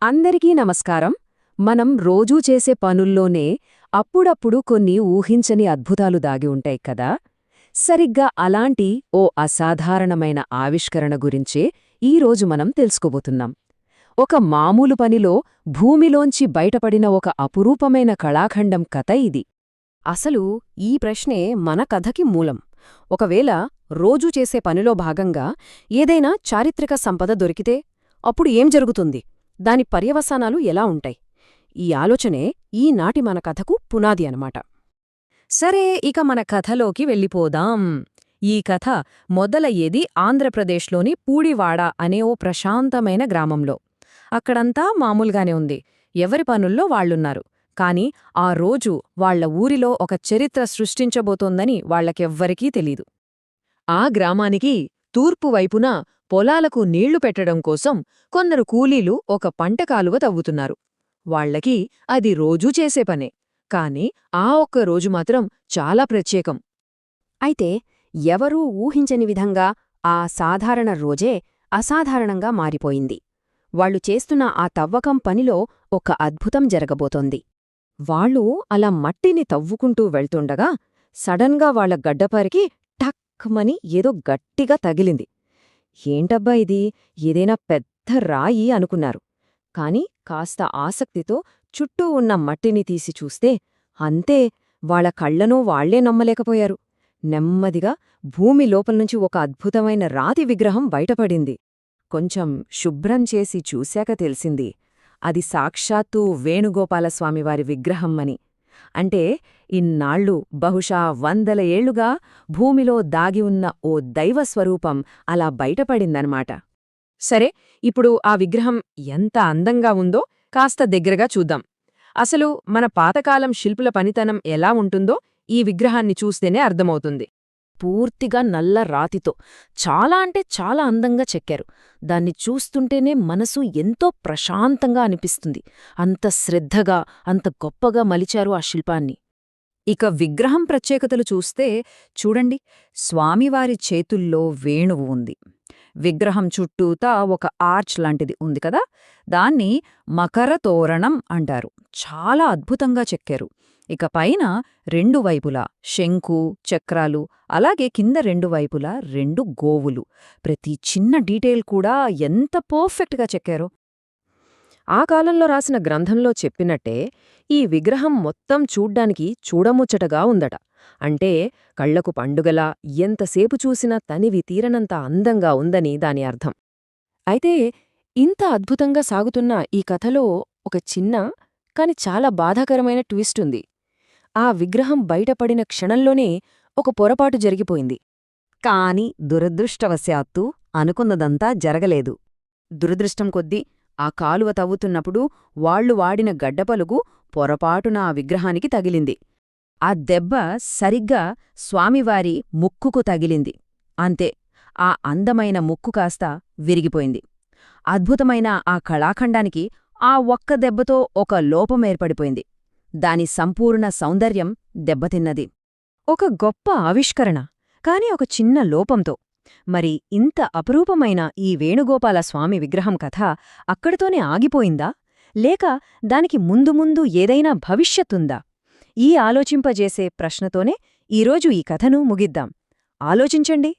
అందరికీ నమస్కారం. మనం రోజూ చేసే పనుల్లోనే అప్పుడప్పుడు కొన్ని ఊహించని అద్భుతాలు దాగి ఉంటాయి కదా. సరిగ్గా అలాంటి ఓ అసాధారణమైన ఆవిష్కరణ గురించే ఈరోజు మనం తెలుసుకోబోతున్నాం. ఒక మామూలు పనిలో భూమిలోంచి బయటపడిన ఒక అపురూపమైన కళాఖండం కథ ఇది. అసలు ఈ ప్రశ్నే మన కథకి మూలం. ఒకవేళ రోజూ చేసే పనిలో భాగంగా ఏదైనా చారిత్రక సంపద దొరికితే అప్పుడు ఏం జరుగుతుంది, దాని పర్యవసానాలు ఎలా ఉంటాయి? ఈ ఆలోచనే ఈనాటి మన కథకు పునాది అనమాట. సరే, ఇక మన కథలోకి వెళ్ళిపోదాం. ఈ కథ మొదలయ్యేది ఆంధ్రప్రదేశ్లోని పూడివాడ అనే ఓ ప్రశాంతమైన గ్రామంలో. అక్కడంతా మామూలుగానే ఉంది, ఎవరి పనుల్లో వాళ్లున్నారు. కాని ఆ రోజు వాళ్ల ఊరిలో ఒక చరిత్ర సృష్టించబోతోందని వాళ్లకెవ్వరికీ తెలీదు. ఆ గ్రామానికి తూర్పు వైపున పొలాలకు నీళ్లు పెట్టడం కోసం కొందరు కూలీలు ఒక పంటకాలువ తవ్వుతున్నారు. వాళ్లకి అది రోజూ చేసే పనే, కాని ఆ ఒక్క రోజు మాత్రం చాలా ప్రత్యేకం. అయితే ఎవరూ ఊహించని విధంగా ఆ సాధారణ రోజే అసాధారణంగా మారిపోయింది. వాళ్లు చేస్తున్న ఆ తవ్వకం పనిలో ఒక అద్భుతం జరగబోతోంది. వాళ్ళు అలా మట్టిని తవ్వుకుంటూ వెళ్తుండగా సడన్గా వాళ్ల గడ్డపారికి టక్మని ఏదో గట్టిగా తగిలింది. ఏంటబ్బా ఇది, ఏదైనా పెద్ద రాయి అనుకున్నారు. కాని కాస్త ఆసక్తితో చుట్టూ ఉన్న మట్టిని తీసి చూస్తే అంతే, వాళ్ల కళ్లనూ వాళ్లే నమ్మలేకపోయారు. నెమ్మదిగా భూమి లోపల్నుంచి ఒక అద్భుతమైన రాతి విగ్రహం బయటపడింది. కొంచెం శుభ్రం చేసి చూశాక తెలిసింది, అది సాక్షాత్తు వేణుగోపాలస్వామివారి విగ్రహం అని. అంటే ఇన్నాళ్లు, బహుశా 100 ఏళ్లుగా భూమిలో దాగి ఉన్న ఓ దైవస్వరూపం అలా బయటపడిందనమాట. సరే, ఇప్పుడు ఆ విగ్రహం ఎంత అందంగా ఉందో కాస్త దగ్గరగా చూద్దాం. అసలు మన పాతకాలం శిల్పుల పనితనం ఎలా ఉంటుందో ఈ విగ్రహాన్ని చూస్తేనే అర్థమవుతుంది. పూర్తిగా నల్ల రాతితో చాలా అంటే చాలా అందంగా చెక్కారు. దాన్ని చూస్తుంటేనే మనసు ఎంతో ప్రశాంతంగా అనిపిస్తుంది. అంత శ్రద్ధగా, అంత గొప్పగా మలిచారు ఆ శిల్పాన్ని. ఇక విగ్రహం ప్రత్యేకతలు చూస్తే చూడండి, స్వామివారి చేతుల్లో వేణువు ఉంది. విగ్రహం చుట్టూతా ఒక ఆర్చ్ లాంటిది ఉంది కదా, దాన్ని మకర తోరణం అంటారు. చాలా అద్భుతంగా చెక్కారు. ఇక పైన 2 వైపులా శంకు, చక్రాలు, అలాగే కింద 2 వైపులా 2 గోవులు. ప్రతి చిన్న డీటెయిల్ కూడా ఎంత పర్ఫెక్ట్గా చెక్కారో. ఆ కాలంలో రాసిన గ్రంథంలో చెప్పినట్టే ఈ విగ్రహం మొత్తం చూడ్డానికి చూడముచ్చటగా ఉందట. అంటే కళ్లకు పండుగలా, ఎంతసేపు చూసినా తనివి తీరనంత అందంగా ఉందని దాని అర్థం. అయితే ఇంత అద్భుతంగా సాగుతున్న ఈ కథలో ఒక చిన్న కాని చాలా బాధాకరమైన ట్విస్ట్ ఉంది. ఆ విగ్రహం బయటపడిన క్షణంలోనే ఒక పొరపాటు జరిగిపోయింది. కాని దురదృష్టవశాత్తు అనుకున్నదంతా జరగలేదు. దురదృష్టం కొద్దీ ఆ కాలువ తవ్వుతున్నప్పుడు వాళ్లు వాడిన గడ్డపలుగు పొరపాటున ఆ విగ్రహానికి తగిలింది. ఆ దెబ్బ సరిగ్గా స్వామివారి ముక్కుకు తగిలింది. అంతే, ఆ అందమైన ముక్కు కాస్త విరిగిపోయింది. అద్భుతమైన ఆ కళాఖండానికి ఆ ఒక్క దెబ్బతో ఒక లోపమేర్పడిపోయింది. దాని సంపూర్ణ సౌందర్యం దెబ్బతిన్నది. ఒక గొప్ప ఆవిష్కరణ, కాని ఒక చిన్న లోపంతో. మరి ఇంత అపురూపమైన ఈ వేణుగోపాలస్వామి విగ్రహం కథ అక్కడితోనే ఆగిపోయిందా, లేక దానికి ముందు ముందు ఏదైనా భవిష్యత్తుందా? ఈ ఆలోచింపజేసే ప్రశ్నతోనే ఈరోజు ఈ కథను ముగిద్దాం. ఆలోచించండి.